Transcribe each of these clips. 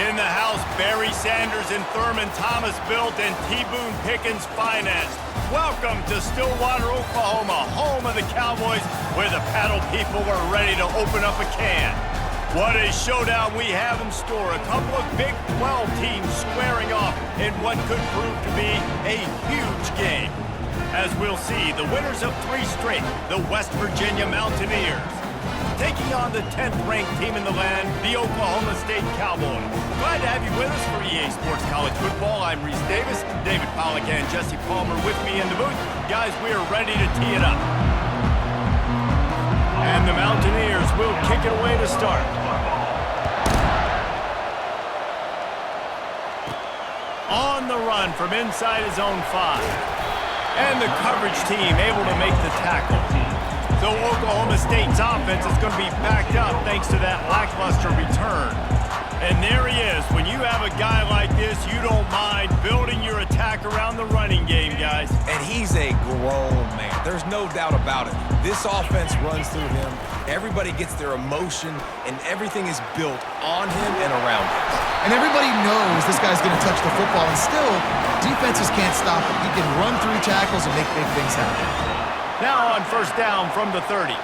In the house, Barry Sanders and Thurman Thomas built and T. Boone Pickens financed. Welcome to Stillwater, Oklahoma, home of the Cowboys, where the paddle people are ready to open up a can. What a showdown we have in store. A couple of Big 12 teams squaring off in what could prove to be a huge game. As we'll see, the winners of 3 straight, the West Virginia Mountaineers, taking on the 10th-ranked team in the land, the Oklahoma State Cowboys. Glad to have you with us for EA Sports College Football. I'm Reese Davis, David Pollack and Jesse Palmer with me in the booth. Guys, we are ready to tee it up. And the Mountaineers will kick it away to start. On the run from inside his own 5. And the coverage team able to make the tackle. So Oklahoma State's offense is going to be backed up thanks to that lackluster return. And there he is. When you have a guy like this, you don't mind building your attack around the running game, guys. And he's a grown man. There's no doubt about it. This offense runs through him. Everybody gets their emotion, and everything is built on him and around him. And everybody knows this guy's going to touch the football, and still, defenses can't stop him. He can run through tackles and make big things happen. Now on first down from the 30.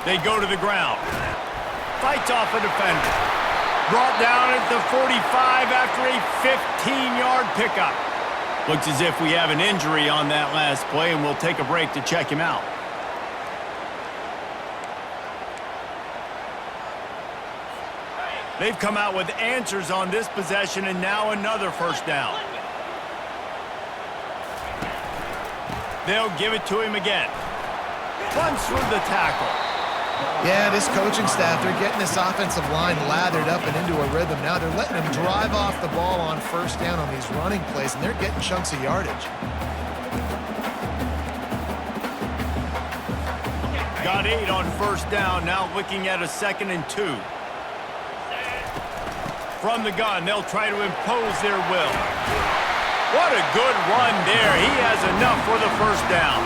They go to the ground. Fights off a defender. Brought down at the 45 after a 15-yard pickup. Looks as if we have an injury on that last play, and we'll take a break to check him out. They've come out with answers on this possession, and now another first down. They'll give it to him again. Runs through the tackle. Yeah, this coaching staff, they're getting this offensive line lathered up and into a rhythm. Now they're letting him drive off the ball on first down on these running plays, and they're getting chunks of yardage. Got 8 on first down, now looking at a 2nd and 2. From the gun, they'll try to impose their will. What a good run there. He has enough for the first down.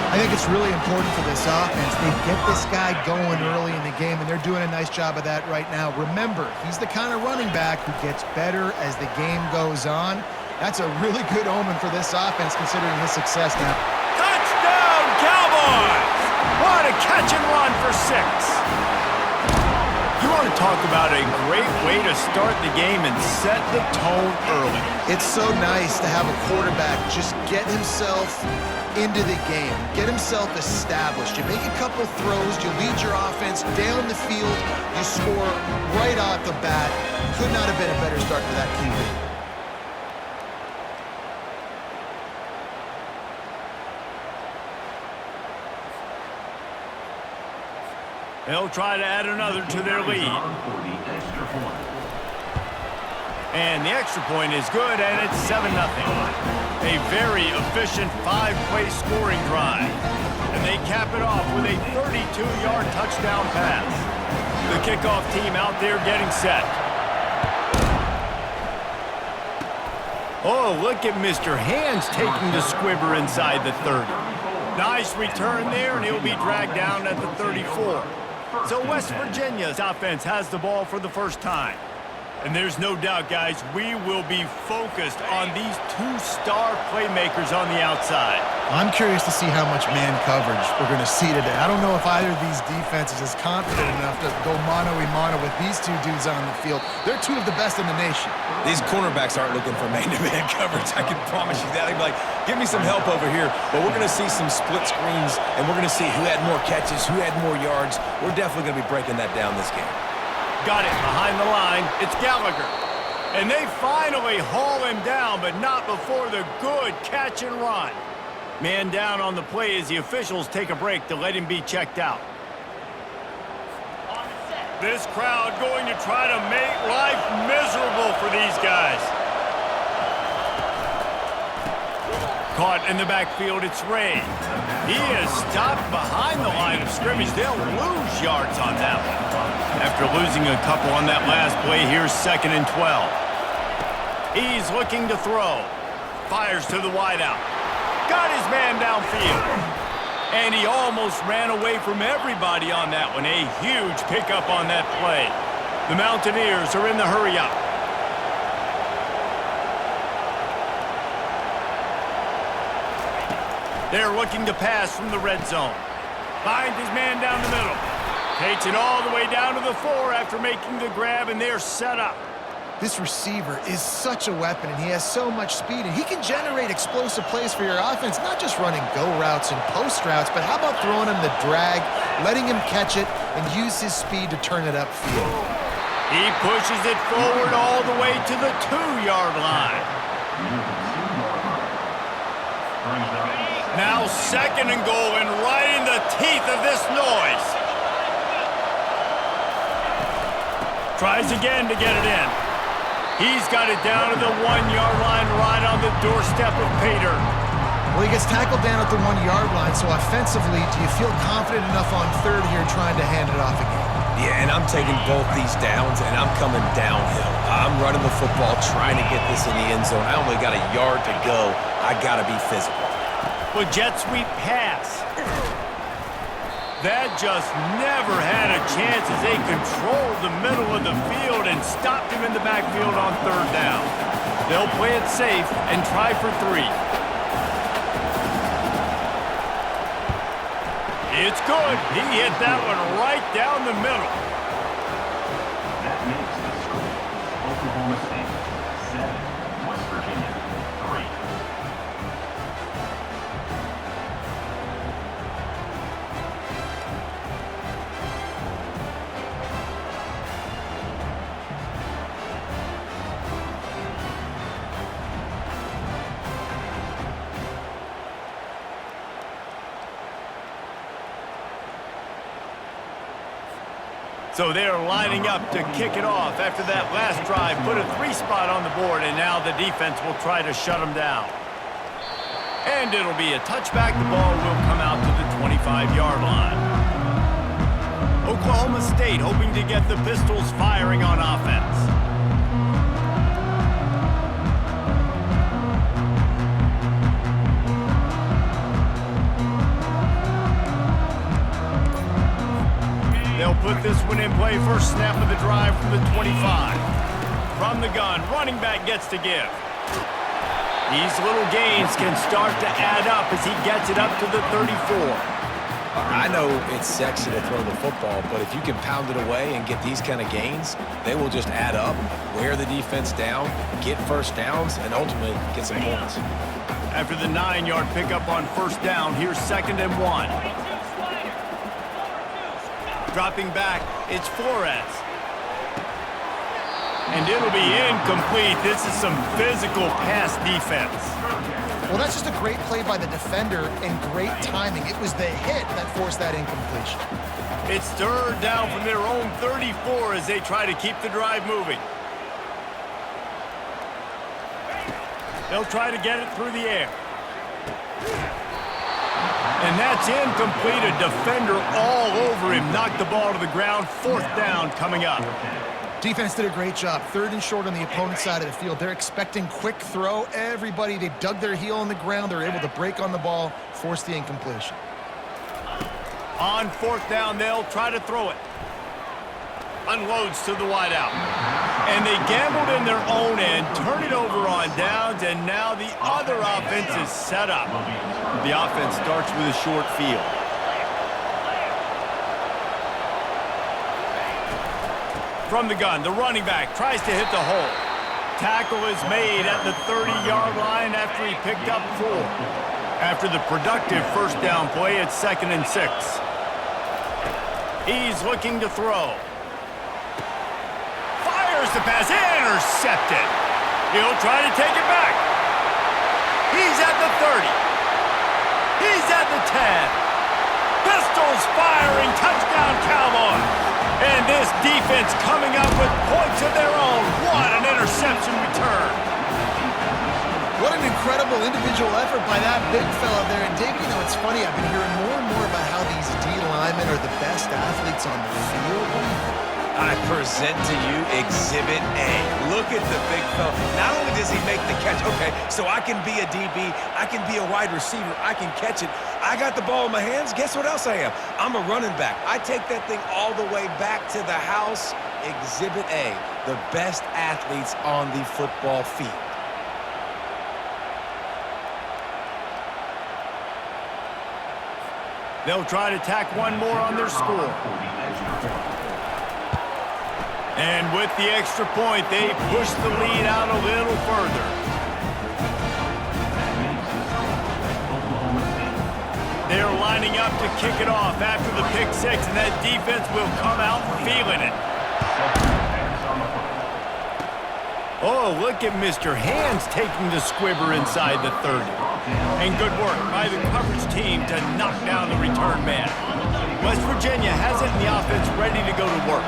I think it's really important for this offense. They get this guy going early in the game, and they're doing a nice job of that right now. Remember, he's the kind of running back who gets better as the game goes on. That's a really good omen for this offense, considering his success now. Touchdown, Cowboys! What a catch and run for 6. You want to talk about a great way to start the game and set the tone early. It's so nice to have a quarterback just get himself into the game, get himself established. You make a couple throws, you lead your offense down the field, you score right off the bat. Could not have been a better start for that QB. They'll try to add another to their lead. And the extra point is good, and it's 7-0. A very efficient 5-play scoring drive. And they cap it off with a 32-yard touchdown pass. The kickoff team out there getting set. Oh, look at Mr. Hands taking the squibber inside the 30. Nice return there, and he'll be dragged down at the 34. So West Virginia's offense has the ball for the first time. And there's no doubt, guys, we will be focused on these 2-star playmakers on the outside. I'm curious to see how much man coverage we're going to see today. I don't know if either of these defenses is confident enough to go mano-a-mano with these 2 dudes on the field. They're 2 of the best in the nation. These cornerbacks aren't looking for man-to-man coverage. I can promise you that. They'd be like, give me some help over here. But we're going to see some split screens, and we're going to see who had more catches, who had more yards. We're definitely going to be breaking that down this game. Got it behind the line. It's Gallagher. And they finally haul him down, but not before the good catch and run. Man down on the play as the officials take a break to let him be checked out. This crowd going to try to make life miserable for these guys. Caught in the backfield, it's Ray. He is stopped behind the line of scrimmage. They'll lose yards on that one. After losing a couple on that last play, here's 2nd and 12. He's looking to throw. Fires to the wideout. Got his man downfield. And he almost ran away from everybody on that one. A huge pickup on that play. The Mountaineers are in the hurry-up. They're looking to pass from the red zone. Finds his man down the middle. Takes it all the way down to the 4 after making the grab, and they're set up. This receiver is such a weapon, and he has so much speed, and he can generate explosive plays for your offense, not just running go routes and post routes, but how about throwing him the drag, letting him catch it, and use his speed to turn it upfield. He pushes it forward all the way to the 2-yard line. Now 2nd and goal, and right in the teeth of this noise. Tries again to get it in. He's got it down to the 1-yard line right on the doorstep of Pater. Well, he gets tackled down at the 1-yard line, so offensively, do you feel confident enough on 3rd here trying to hand it off again? Yeah, and I'm taking both these downs, and I'm coming downhill. I'm running the football, trying to get this in the end zone. I only got a yard to go. I got to be physical. Well, jet sweep pass. That just never had a chance as they controlled the middle of the field and stopped him in the backfield on 3rd down. They'll play it safe and try for 3. It's good. He hit that one right down the middle. That makes the score Oklahoma State 7, West Virginia 3. So they're lining up to kick it off after that last drive. Put a 3 spot on the board, and now the defense will try to shut them down. And it'll be a touchback. The ball will come out to the 25-yard line. Oklahoma State hoping to get the Pistols firing on offense. They'll put this one in play. First snap of the drive from the 25. From the gun, running back gets to give. These little gains can start to add up as he gets it up to the 34. I know it's sexy to throw the football, but if you can pound it away and get these kind of gains, they will just add up, wear the defense down, get first downs, and ultimately get some points. After the 9-yard pickup on 1st down, here's 2nd and 1. Dropping back, it's Flores. And it'll be incomplete. This is some physical pass defense. Well, that's just a great play by the defender and great timing. It was the hit that forced that incompletion. It's 3rd down from their own 34 as they try to keep the drive moving. They'll try to get it through the air. And that's incomplete. A defender all over him. Knocked the ball to the ground. 4th down coming up. Defense did a great job. 3rd and short on the opponent's side of the field. They're expecting quick throw. Everybody, they dug their heel on the ground. They're able to break on the ball, force the incompletion. On 4th down, they'll try to throw it. Unloads to the wideout. And they gambled in their own end, turn it over on downs, and now the other offense is set up. The offense starts with a short field. From the gun, the running back tries to hit the hole. Tackle is made at the 30-yard line after he picked up 4. After the productive 1st down play, it's 2nd and 6. He's looking to throw. Fires the pass, intercepted. He'll try to take it back. He's at the 30. He's at the 10. Pistols firing, touchdown Cowboys. And this defense coming up with points of their own. What an interception return. What an incredible individual effort by that big fella there. And David, you know, it's funny, I've been hearing more and more about how these D linemen are the best athletes on the field. I present to you Exhibit A. Look at the big fella. Not only does he make the catch, okay, so I can be a DB, I can be a wide receiver, I can catch it. I got the ball in my hands. Guess what else I am? I'm a running back. I take that thing all the way back to the house. Exhibit A, the best athletes on the football field. They'll try to tack one more on their score. And with the extra point, they push the lead out a little further. They're lining up to kick it off after the pick six, and that defense will come out feeling it. Oh, look at Mr. Hands taking the squibber inside the 30. And good work by the coverage team to knock down the return man. West Virginia has it in the offense ready to go to work.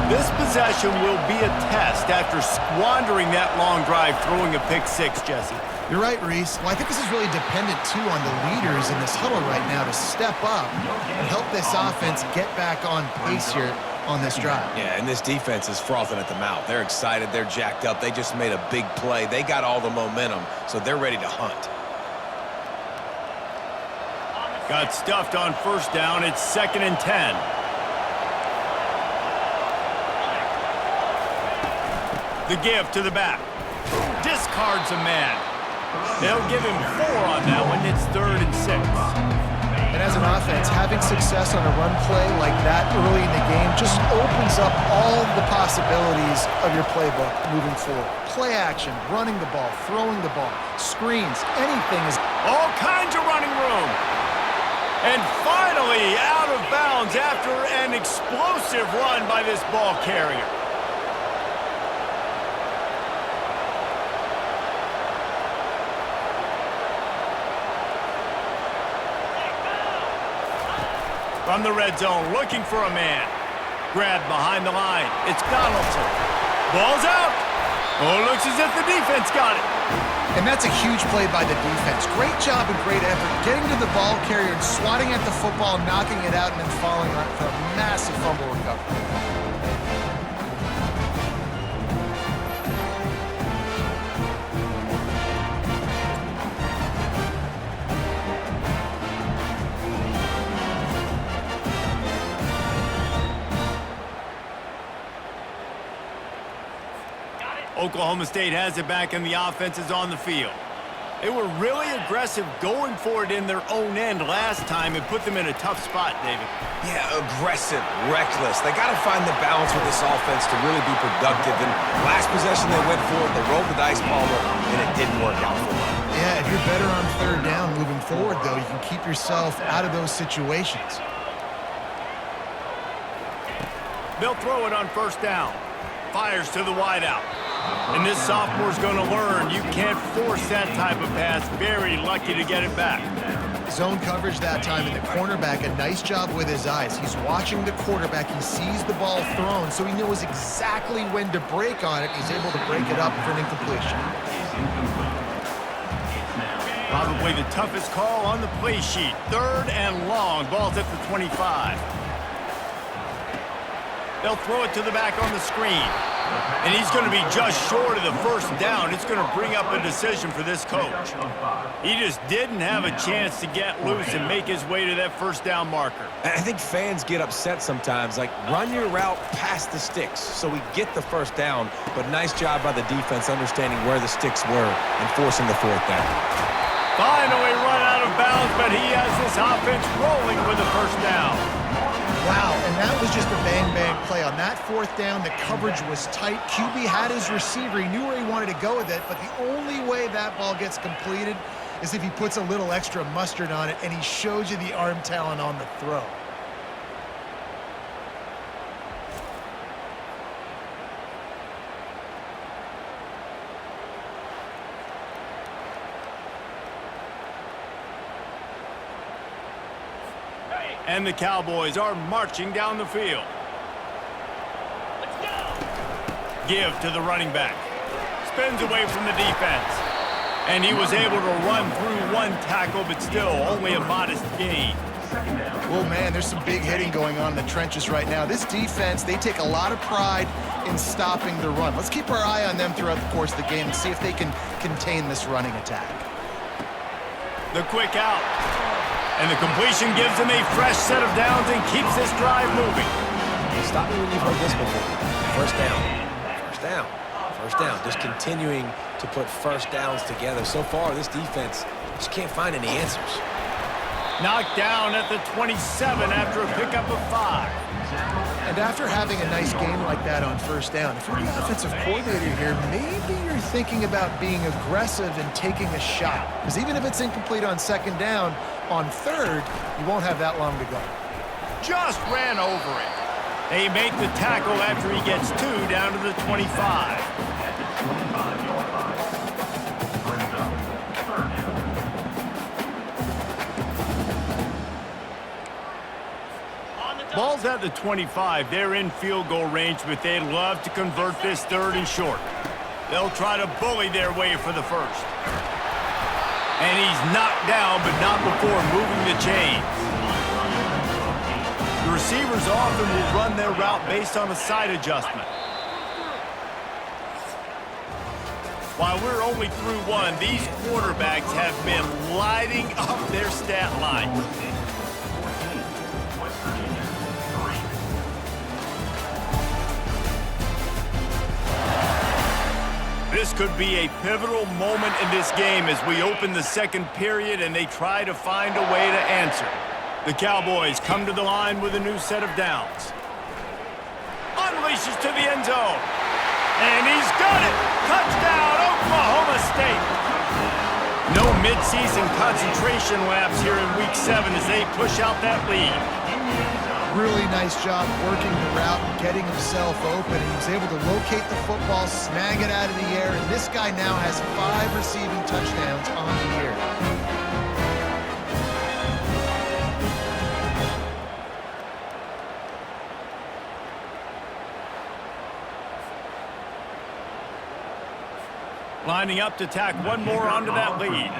This possession will be a test after squandering that long drive throwing a pick six, Jesse. You're right, Reese. Well, I think this is really dependent, too, on the leaders in this huddle right now to step up and help this offense get back on pace here on this drive. Yeah, and this defense is frothing at the mouth. They're excited. They're jacked up. They just made a big play. They got all the momentum, so they're ready to hunt. Got stuffed on first down. It's 2nd and 10. The give to the back. Discards a man. They'll give him 4 on that one. It's 3rd and 6. And as an offense, having success on a run play like that early in the game just opens up all the possibilities of your playbook moving forward. Play action, running the ball, throwing the ball, screens, anything is... All kinds of running room. And finally out of bounds after an explosive run by this ball carrier. From the red zone, looking for a man. Grabbed behind the line. It's Donaldson. Ball's out. Oh, looks as if the defense got it. And that's a huge play by the defense. Great job and great effort getting to the ball carrier and swatting at the football, knocking it out, and then following on for a massive fumble recovery. Oklahoma State has it back and the offense is on the field. They were really aggressive going for it in their own end last time and put them in a tough spot, David. Yeah, aggressive, reckless. They got to find the balance with this offense to really be productive. And last possession they went for it, they rolled the dice, Palmer, and it didn't work out for them. Yeah, if you're better on 3rd down moving forward, though, you can keep yourself out of those situations. They'll throw it on first down. Fires to the wideout. And this sophomore's going to learn you can't force that type of pass. Very lucky to get it back. Zone coverage that time, and the cornerback, a nice job with his eyes. He's watching the quarterback. He sees the ball thrown, so he knows exactly when to break on it. He's able to break it up for an incompletion. Probably the toughest call on the play sheet. 3rd and long. Ball's at the 25. They'll throw it to the back on the screen. And he's going to be just short of the first down. It's going to bring up a decision for this coach. He just didn't have a chance to get loose and make his way to that first down marker. And I think fans get upset sometimes, like, run your route past the sticks so we get the first down. But nice job by the defense understanding where the sticks were and forcing the 4th down. Finally run out of bounds, but he has this offense rolling with the first down. Wow, and that was just a bang-bang play. On that 4th down, the coverage was tight. QB had his receiver. He knew where he wanted to go with it, but the only way that ball gets completed is if he puts a little extra mustard on it, and he shows you the arm talent on the throw. And the Cowboys are marching down the field. Let's go. Give to the running back. Spins away from the defense. And he was able to run through one tackle, but still only a modest gain. Second down. Well, man, there's some big hitting going on in the trenches right now. This defense, they take a lot of pride in stopping the run. Let's keep our eye on them throughout the course of the game and see if they can contain this running attack. The quick out. And the completion gives them a fresh set of downs and keeps this drive moving. Stop me when you've heard this before. First down. First down. First down. Just continuing to put first downs together. So far, this defense just can't find any answers. Knocked down at the 27 after a pickup of 5. And after having a nice game like that on first down, if you're the offensive coordinator here, maybe you're thinking about being aggressive and taking a shot. Because even if it's incomplete on second down, on third, you won't have that long to go. Just ran over it. They make the tackle after he gets 2 down to the 25. At the 25-yard line. Brings up third down. Ball's at the 25. They're in field goal range, but they'd love to convert this third and short. They'll try to bully their way for the first. And he's knocked down, but not before moving the chains. The receivers often will run their route based on a side adjustment. While we're only through one, these quarterbacks have been lighting up their stat line. West Virginia, 3. This could be a pivotal moment in this game as we open the second period and they try to find a way to answer. The Cowboys come to the line with a new set of downs. Unleashes to the end zone. And he's got it! Touchdown, Oklahoma State! No midseason concentration laps here in Week 7 as they push out that lead. Really nice job working the route and getting himself open. And he was able to locate the football, snag it out of the air, and this guy now has 5 receiving touchdowns on the year. Lining up to tack one more onto that lead.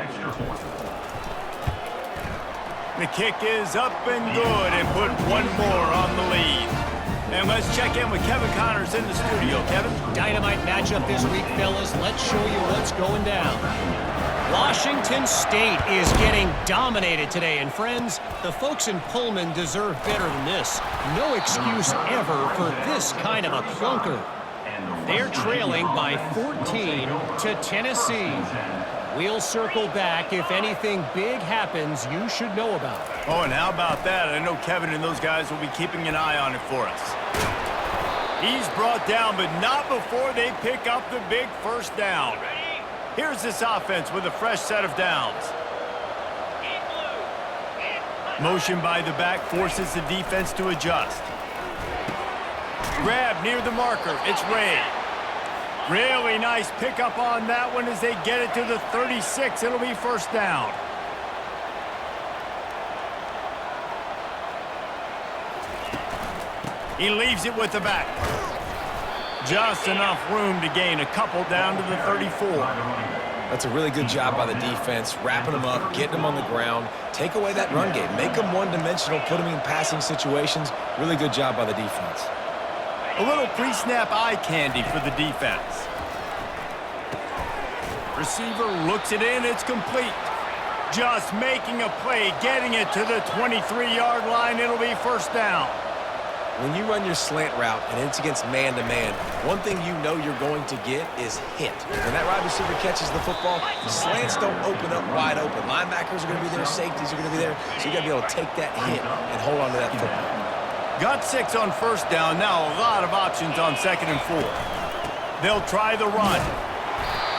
The kick is up and good and put one more on the lead. And let's check in with Kevin Connors in the studio. Kevin? Dynamite matchup this week, fellas. Let's show you what's going down. Washington State is getting dominated today. And friends, the folks in Pullman deserve better than this. No excuse ever for this kind of a clunker. They're trailing by 14 to Tennessee. We'll circle back if anything big happens you should know about. Oh, and how about that? I know Kevin and those guys will be keeping an eye on it for us. He's brought down, but not before they pick up the big first down. Here's this offense with a fresh set of downs. Motion by the back forces the defense to adjust. Grab near the marker. It's Ray. Really nice pickup on that one as they get it to the 36. It'll be first down. He leaves it with the back. Just enough room to gain a couple down to the 34. That's a really good job by the defense, wrapping them up, getting them on the ground. Take away that run game. Make them one-dimensional, put them in passing situations. Really good job by the defense. A little pre-snap eye candy for the defense. Receiver looks it in. It's complete. Just making a play, getting it to the 23-yard line. It'll be first down. When you run your slant route and it's against man-to-man, one thing you know you're going to get is hit. When that wide receiver catches the football, slants don't open up wide open. Linebackers are going to be there, safeties are going to be there, so you got to be able to take that hit and hold on to that football. Got 6 on first down. Now a lot of options on second and 4. They'll try the run.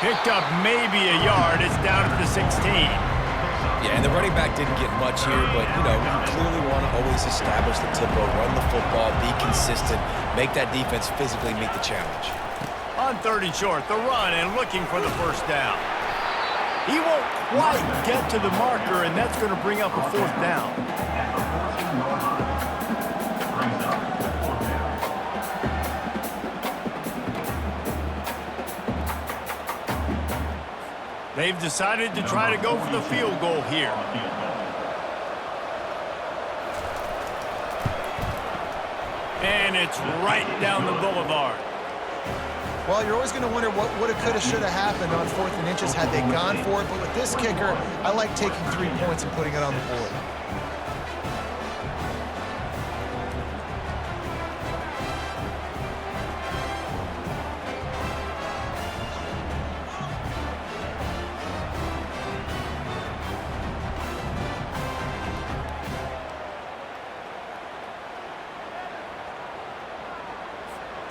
Picked up maybe a yard. It's down at the 16. Yeah, and the running back didn't get much here, but, you know, you clearly want to always establish the tempo, run the football, be consistent, make that defense physically meet the challenge. On third and short, the run and looking for the first down. He won't quite get to the marker, and that's going to bring up a fourth down. They've decided to try to go for the field goal here. And it's right down the boulevard. Well, you're always going to wonder what woulda, coulda, shoulda happened on 4th and inches had they gone for it. But with this kicker, I like taking 3 points and putting it on the board.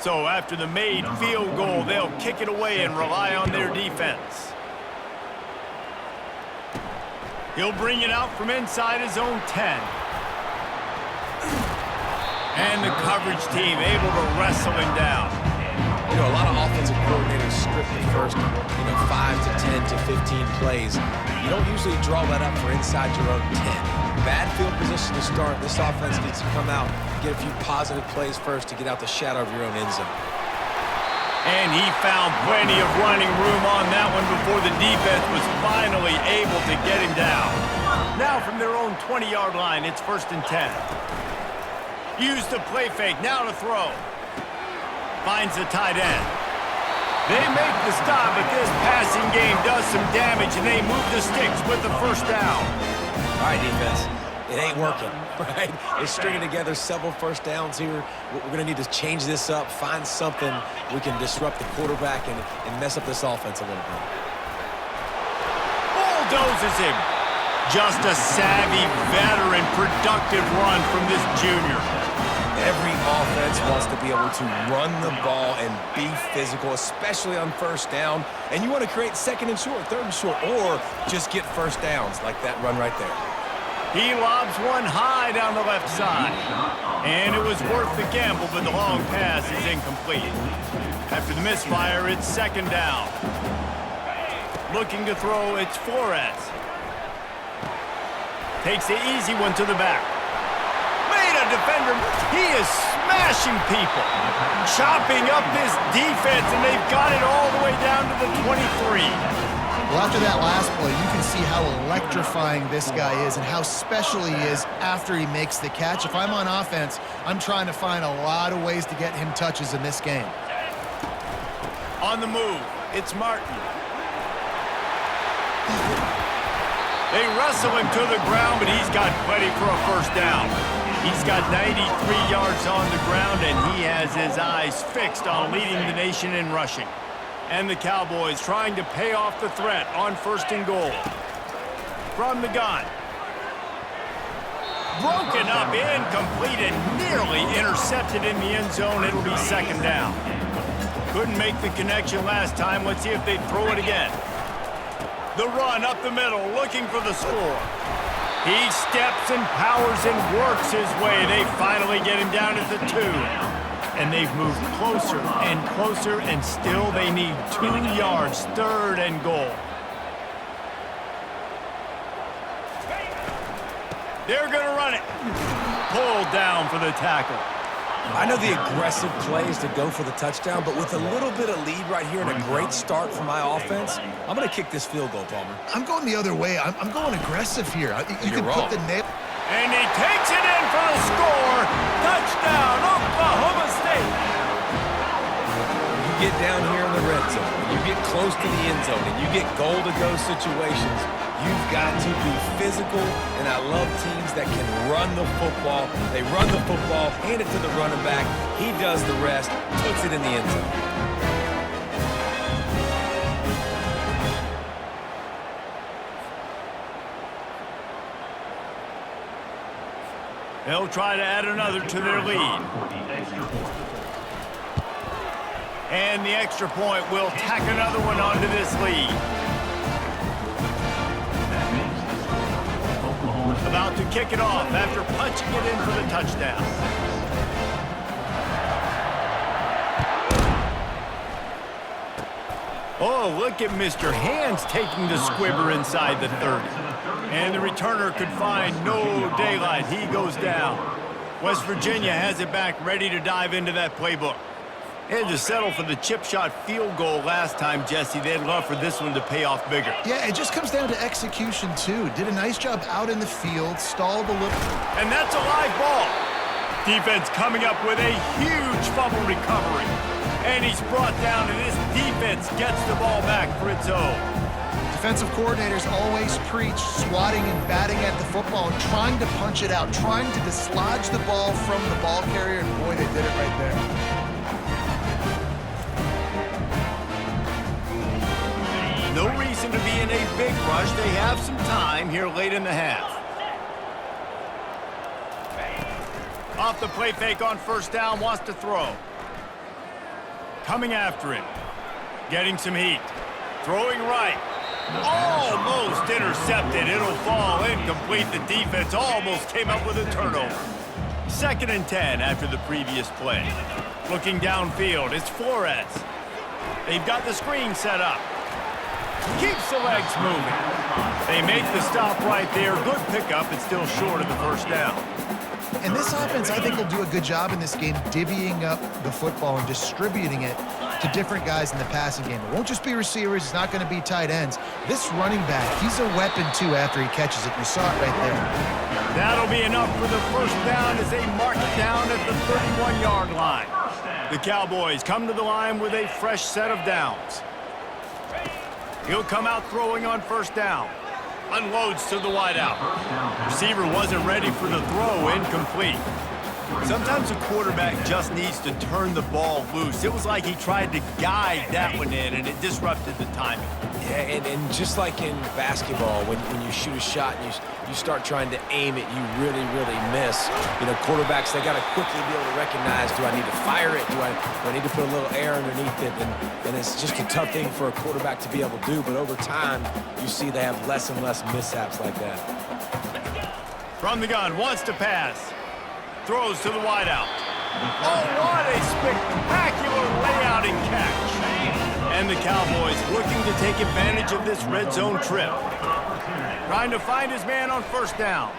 So after the made field goal, they'll kick it away and rely on their defense. He'll bring it out from inside his own 10. And the coverage team able to wrestle him down. You know, a lot of offensive coordinators script the first, 5 to 10 to 15 plays. You don't usually draw that up for inside your own 10. Bad field position to start. This offense needs to come out, get a few positive plays first to get out the shadow of your own end zone. And he found plenty of running room on that one before the defense was finally able to get him down. Now from their own 20-yard line, it's 1st and 10. Use the play fake, now to throw. Finds the tight end. They make the stop, but this passing game does some damage, and they move the sticks with the 1st down. All right, defense, it ain't working, right? They're stringing together several 1st downs here. We're going to need to change this up, find something we can disrupt the quarterback and mess up this offense a little bit. Bulldozes him. Just a savvy, veteran, productive run from this junior. Every offense wants to be able to run the ball and be physical, especially on 1st down. And you want to create 2nd and short, 3rd and short, or just get 1st downs like that run right there. He lobs one high down the left side. And it was worth the gamble, but the long pass is incomplete. After the misfire, it's 2nd down. Looking to throw, it's Flores. Takes the easy one to the back. Made a defender. He is smashing people. Chopping up this defense, and they've got it all the way down to the 23. Well, after that last play, you can see how electrifying this guy is and how special he is after he makes the catch. If I'm on offense, I'm trying to find a lot of ways to get him touches in this game. On the move, it's Martin. They wrestle him to the ground, but he's got plenty for a 1st down. He's got 93 yards on the ground, and he has his eyes fixed on leading the nation in rushing. And the Cowboys trying to pay off the threat on 1st and goal. From the gun. Broken up, incomplete, and nearly intercepted in the end zone. It'll be 2nd down. Couldn't make the connection last time. Let's see if they throw it again. The run up the middle, looking for the score. He steps and powers and works his way. They finally get him down at the 2. And they've moved closer and closer, and still they need 2 yards, 3rd and goal. They're going to run it. Pulled down for the tackle. I know the aggressive plays to go for the touchdown, but with a little bit of lead right here and a great start from my offense, I'm going to kick this field goal, Palmer. I'm going the other way. I'm going aggressive here. You can put the nail. And he takes it in for the score. Touchdown, Oklahoma State. You get down here in the red zone, you get close to the end zone, and you get goal-to-go situations, you've got to be physical, and I love teams that can run the football. They run the football, hand it to the running back. He does the rest, puts it in the end zone. They'll try to add another to their lead. And the extra point will tack another one onto this lead. About to kick it off after punching it in for the touchdown. Oh, look at Mr. Hands taking the squibber inside the 30. And the returner could find no daylight. He goes down. West Virginia has it back, ready to dive into that playbook. They had to settle for the chip shot field goal last time, Jesse. They'd love for this one to pay off bigger. Yeah, it just comes down to execution, too. Did a nice job out in the field, stalled a little. And that's a live ball. Defense coming up with a huge fumble recovery. And he's brought down, and this defense gets the ball back for its own. Defensive coordinators always preach swatting and batting at the football and trying to punch it out, trying to dislodge the ball from the ball carrier, and boy, they did it right there. No reason to be in a big rush. They have some time here late in the half. Off the play fake on first down, wants to throw. Coming after him. Getting some heat. Throwing right. Almost intercepted. It'll fall incomplete. The defense almost came up with a turnover. 2nd and 10 after the previous play. Looking downfield, it's Flores. They've got the screen set up. Keeps the legs moving. They make the stop right there. Good pickup. It's still short of the first down. And this offense, I think, will do a good job in this game divvying up the football and distributing it to different guys in the passing game. It won't just be receivers. It's not going to be tight ends. This running back, he's a weapon, too, after he catches it. You saw it right there. That'll be enough for the first down as they mark it down at the 31-yard line. The Cowboys come to the line with a fresh set of downs. He'll come out throwing on first down. Unloads to the wideout. Receiver wasn't ready for the throw, incomplete. Sometimes a quarterback just needs to turn the ball loose. It was like he tried to guide that one in, and it disrupted the timing. Yeah, and just like in basketball, when you shoot a shot and you start trying to aim it, you really, really miss. You know, quarterbacks, they got to quickly be able to recognize, do I need to fire it? Do I need to put a little air underneath it? And it's just a tough thing for a quarterback to be able to do. But over time, you see they have less and less mishaps like that. From the gun, wants to pass. Throws to the wideout. Oh, what a spectacular layout and catch. And the Cowboys looking to take advantage of this red zone trip. Trying to find his man on first down.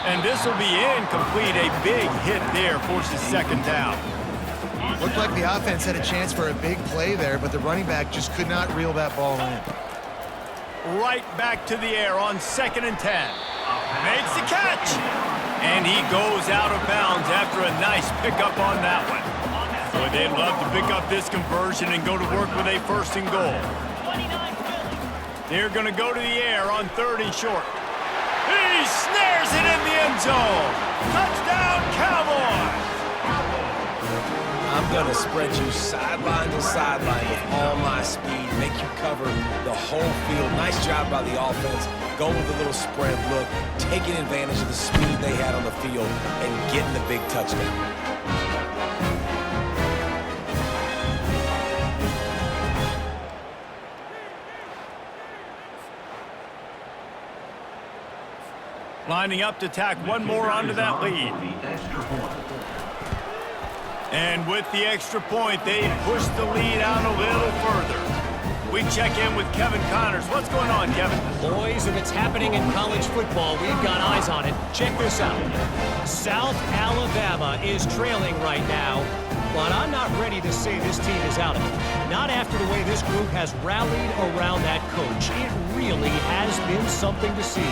And this will be incomplete. A big hit there forces 2nd down. Looked like the offense had a chance for a big play there, but the running back just could not reel that ball in. Right back to the air on 2nd and 10. Makes the catch. And he goes out of bounds after a nice pickup on that one. Boy, they'd love to pick up this conversion and go to work with a 1st and goal. They're going to go to the air on 3rd and short. He snares it in the end zone. Touchdown, Cowboys! I'm going to spread you sideline to sideline with all my speed, make you cover the whole field. Nice job by the offense. Go with a little spread look, taking advantage of the speed they had on the field and getting the big touchdown. Lining up to tack one more onto that lead. And with the extra point, they push the lead out a little further. We check in with Kevin Connors. What's going on, Kevin? Boys, if it's happening in college football, we've got eyes on it. Check this out. South Alabama is trailing right now, but I'm not ready to say this team is out of it. Not after the way this group has rallied around that coach. It really has been something to see.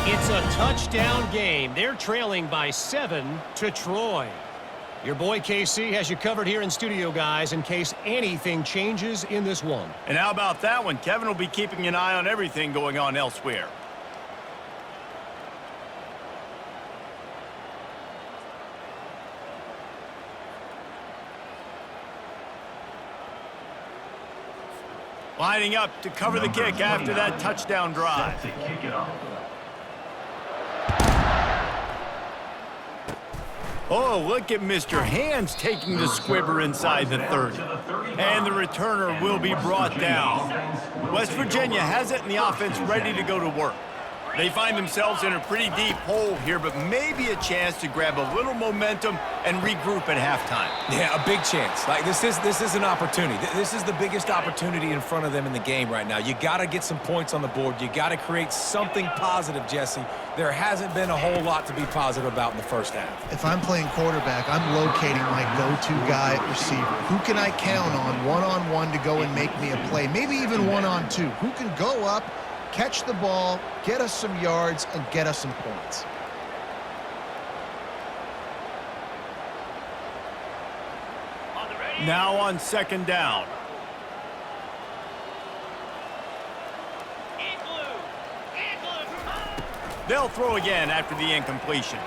It's a touchdown game. They're trailing by 7 to Troy. Your boy KC has you covered here in studio, guys, in case anything changes in this one. And how about that one? Kevin will be keeping an eye on everything going on elsewhere. Lining up to cover the kick after that touchdown drive. Set to kick it off. Oh, look at Mr. Hands taking the squibber inside the 30. And the returner will be brought down. West Virginia has it and the offense ready to go to work. They find themselves in a pretty deep hole here, but maybe a chance to grab a little momentum and regroup at halftime. Yeah, a big chance. Like this is an opportunity. This is the biggest opportunity in front of them in the game right now. You got to get some points on the board. You got to create something positive, Jesse. There hasn't been a whole lot to be positive about in the first half. If I'm playing quarterback, I'm locating my go-to guy at receiver. Who can I count on one-on-one to go and make me a play? Maybe even one-on-two. Who can go up, catch the ball, get us some yards, and get us some points? Now on second down. They'll throw again after the incompletion.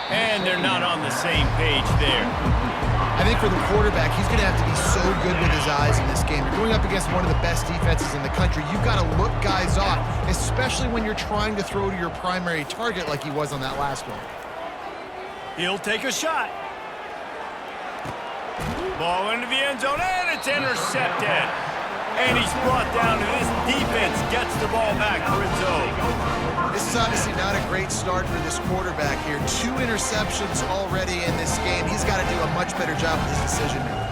And they're not on the same page there. I think for the quarterback, he's going to have to be so good with his eyes in this game. You're going up against one of the best defenses in the country. You've got to look guys off, especially when you're trying to throw to your primary target like he was on that last one. He'll take a shot. Ball into the end zone, and it's intercepted. And he's brought down, and this defense gets the ball back for its own. This is obviously not a great start for this quarterback here. 2 interceptions already in this game. He's got to do a much better job with his decision-making.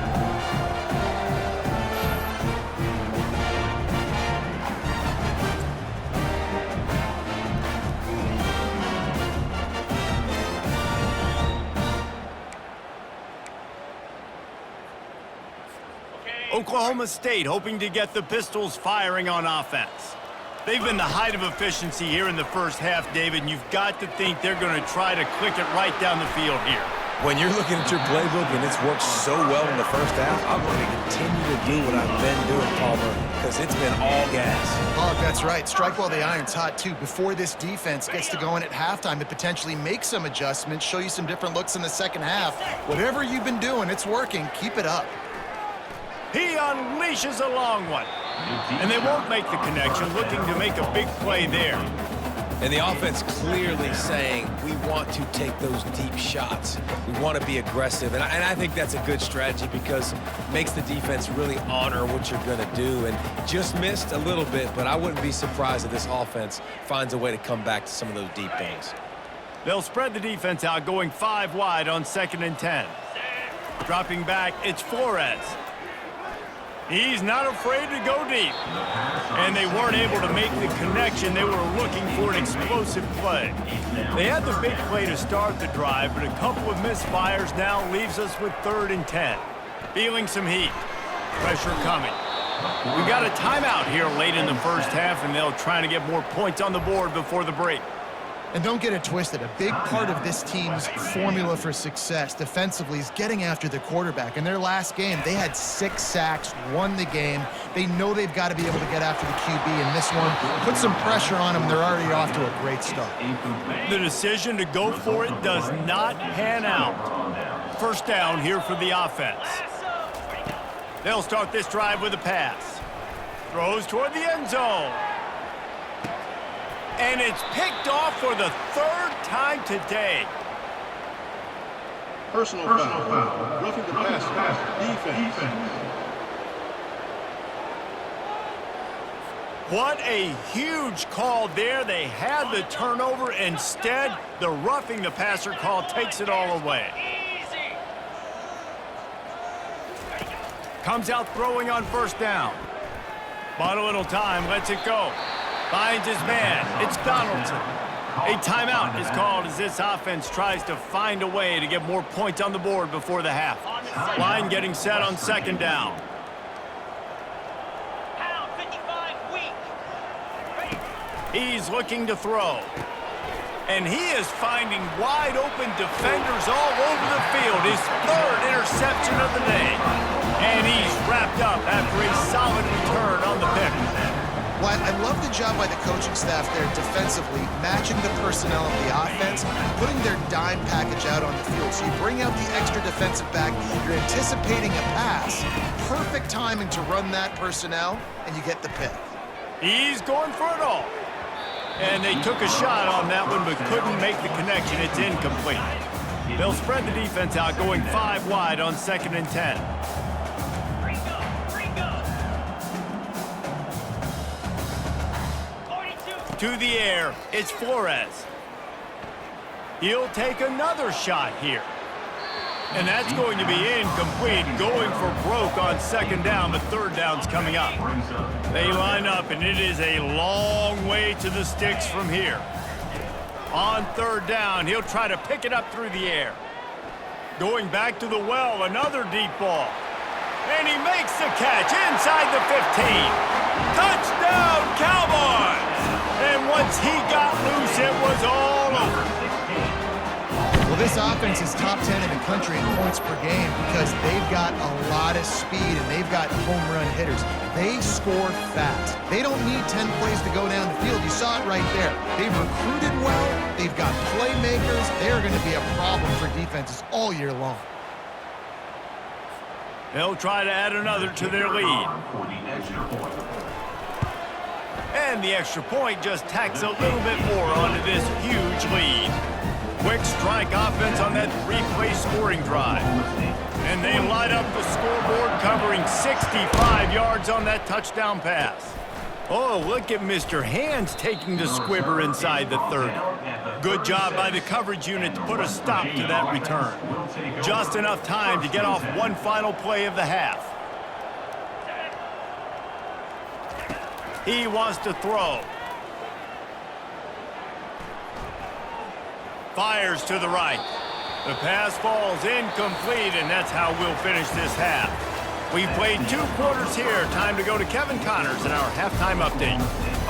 Oklahoma State hoping to get the Pistols firing on offense. They've been the height of efficiency here in the first half, David, and you've got to think they're going to try to click it right down the field here. When you're looking at your playbook and it's worked so well in the first half, I'm going to continue to do what I've been doing, Palmer, because it's been all gas. Oh, that's right. Strike while the iron's hot, too. Before this defense gets to go in at halftime to potentially make some adjustments, show you some different looks in the second half. Whatever you've been doing, it's working. Keep it up. He unleashes a long one. And they won't make the connection, looking to make a big play there. And the offense clearly saying, we want to take those deep shots. We want to be aggressive. And I think that's a good strategy because it makes the defense really honor what you're going to do. And just missed a little bit, but I wouldn't be surprised if this offense finds a way to come back to some of those deep things. They'll spread the defense out, going 5 wide on 2nd and 10. Dropping back, it's Flores. He's not afraid to go deep. And they weren't able to make the connection. They were looking for an explosive play. They had the big play to start the drive, but a couple of misfires now leaves us with 3rd and 10. Feeling some heat. Pressure coming. We got a timeout here late in the first half, and they'll try to get more points on the board before the break. And don't get it twisted. A big part of this team's formula for success defensively is getting after the quarterback. In their last game, they had 6 sacks, won the game. They know they've got to be able to get after the QB in this one. Put some pressure on them, and they're already off to a great start. The decision to go for it does not pan out. First down here for the offense. They'll start this drive with a pass. Throws toward the end zone. And it's picked off for the 3rd time today. Personal foul. Roughing the passer. Defense. What a huge call there. They had the turnover. Instead, the roughing the passer call takes it all away. Comes out throwing on first down. Bought a little time, lets it go. Finds his man. It's Donaldson. A timeout is called as this offense tries to find a way to get more points on the board before the half. Line getting set on 2nd down. He's looking to throw. And he is finding wide open defenders all over the field. His 3rd interception of the day. And he's wrapped up after a solid return on the pick. Well, I love the job by the coaching staff there defensively, matching the personnel of the offense, putting their dime package out on the field. So you bring out the extra defensive back, you're anticipating a pass. Perfect timing to run that personnel, and you get the pick. He's going for it all. And they took a shot on that one, but couldn't make the connection. It's incomplete. They'll spread the defense out, going 5 wide on 2nd and 10. To the air, it's Flores. He'll take another shot here. And that's going to be incomplete, going for broke on 2nd down, but 3rd down's coming up. They line up, and it is a long way to the sticks from here. On 3rd down, he'll try to pick it up through the air. Going back to the well, another deep ball. And he makes the catch inside the 15. Touchdown, Cowboys! And once he got loose, it was all over. Well, this offense is top 10 in the country in points per game because they've got a lot of speed and they've got home run hitters. They score fast. They don't need 10 plays to go down the field. You saw it right there. They've recruited well. They've got playmakers. They're going to be a problem for defenses all year long. They'll try to add another to their lead. For the extra point. And the extra point just tacks a little bit more onto this huge lead. Quick strike offense on that three-play scoring drive. And they light up the scoreboard, covering 65 yards on that touchdown pass. Oh, look at Mr. Hands taking the squibber inside the 30. Good job by the coverage unit to put a stop to that return. Just enough time to get off one final play of the half. He wants to throw. Fires to the right. The pass falls incomplete, and that's how we'll finish this half. We've played 2 quarters here. Time to go to Kevin Connors in our halftime update.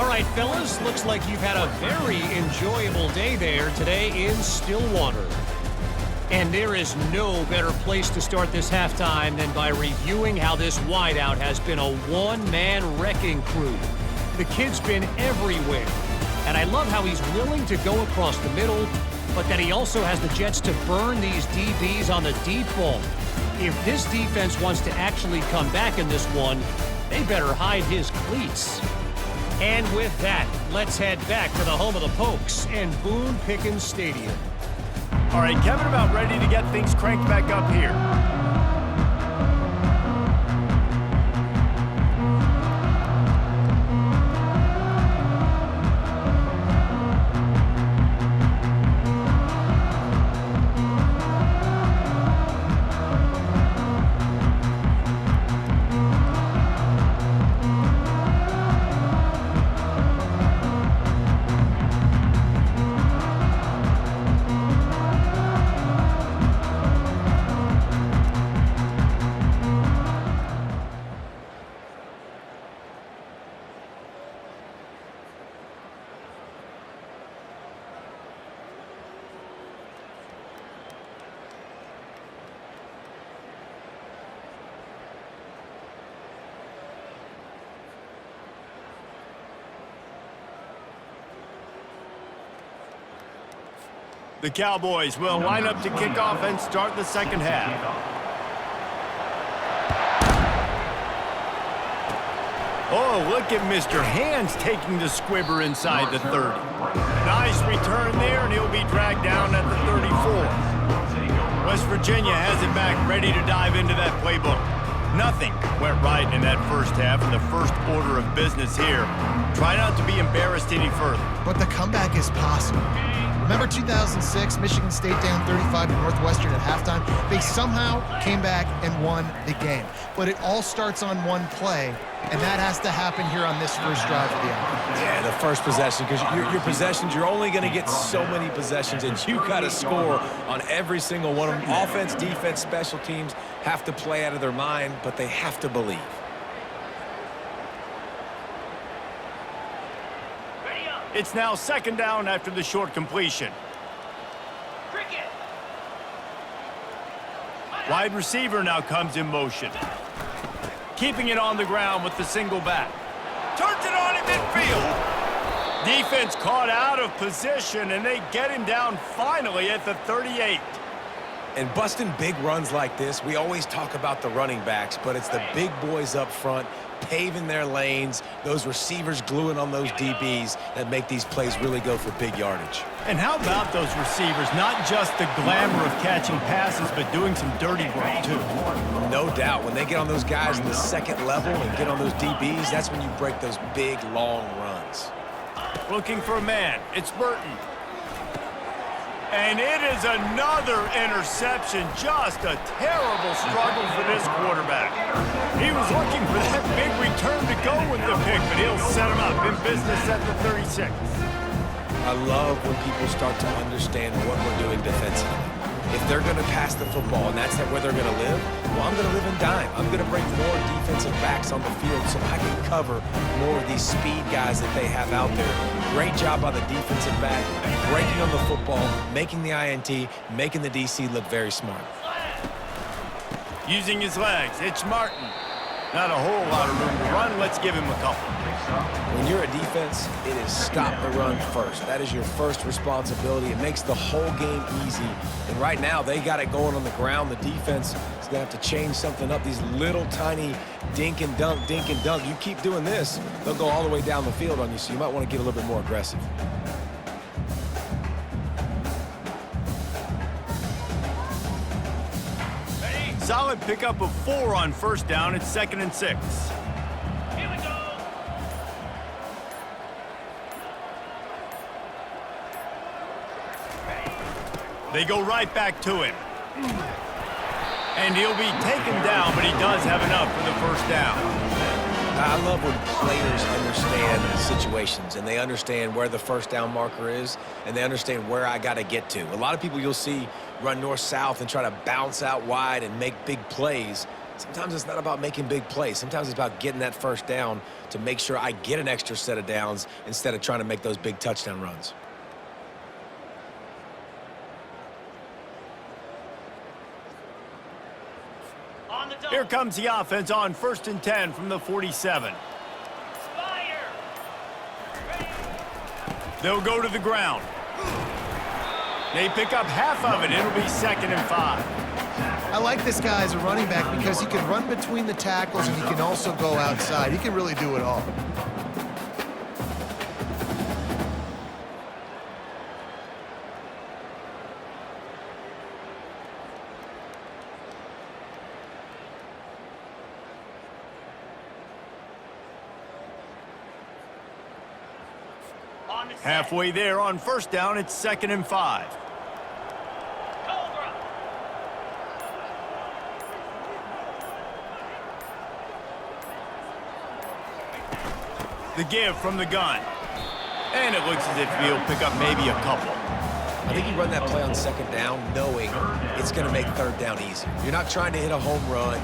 All right, fellas, looks like you've had a very enjoyable day there today in Stillwater. And there is no better place to start this halftime than by reviewing how this wideout has been a one-man wrecking crew. The kid's been everywhere, and I love how he's willing to go across the middle, but that he also has the jets to burn these DBs on the deep ball. If this defense wants to actually come back in this one, they better hide his cleats. And with that, let's head back to the home of the Pokes and Boone Pickens Stadium. All right, Kevin, about ready to get things cranked back up here. The Cowboys will line up to kick off and start the second half. Oh, look at Mr. Hands taking the squibber inside the 30. Nice return there, and he'll be dragged down at the 34. West Virginia has it back, ready to dive into that playbook. Nothing went right in that first half, and the first order of business here. Try not to be embarrassed any further. But the comeback is possible. Remember 2006, Michigan State down 35 to Northwestern at halftime? They somehow came back and won the game. But it all starts on one play, and that has to happen here on this first drive of the offense. Yeah, the first possession, because your possessions, you're only going to get so many possessions, and you got to score on every single one of them. Offense, defense, special teams have to play out of their mind, but they have to believe. It's now second down after the short completion. Wide receiver now comes in motion. Keeping it on the ground with the single back. Turns it on in midfield. Defense caught out of position, and they get him down finally at the 38. And busting big runs like this, we always talk about the running backs, but it's the big boys up front paving their lanes, those receivers gluing on those DBs that make these plays really go for big yardage. And how about those receivers? Not just the glamour of catching passes, but doing some dirty work, too. No doubt. When they get on those guys in the second level and get on those DBs, that's when you break those big, long runs. Looking for a man. It's Burton. And it is another interception. Just a terrible struggle for this quarterback. He was looking for that big return to go with the pick, but he'll set him up in business at the 36. I love when people start to understand what we're doing defensively. If they're going to pass the football and that's where they're going to live, well, I'm going to live in dime. I'm going to bring more defensive backs on the field so I can cover more of these speed guys that they have out there. Great job by the defensive back, breaking on the football, making the INT, making the DC look very smart. Using his legs, it's Martin. Not a whole lot of room to run. Let's give him a couple. When you're a defense, it is stop the run first. That is your first responsibility. It makes the whole game easy. And right now, they got it going on the ground. The defense is going to have to change something up. These little tiny dink and dunk, dink and dunk. You keep doing this, they'll go all the way down the field on you, so you might want to get a little bit more aggressive. Solid pickup of 4 on first down. It's 2nd and 6. Here we go. They go right back to him. And he'll be taken down, but he does have enough for the first down. I love when players understand situations and they understand where the first down marker is and they understand where I got to get to. A lot of people you'll see run north-south and try to bounce out wide and make big plays. Sometimes it's not about making big plays. Sometimes it's about getting that first down to make sure I get an extra set of downs instead of trying to make those big touchdown runs. Here comes the offense on 1st and 10 from the 47. They'll go to the ground. They pick up half of it. It'll be 2nd and 5. I like this guy as a running back because he can run between the tackles and he can also go outside. He can really do it all. Halfway there on first down, it's 2nd and 5. The give from the gun. And it looks as if he'll pick up maybe a couple. I think you run that play on 2nd down knowing it's going to make 3rd down easy. You're not trying to hit a home run.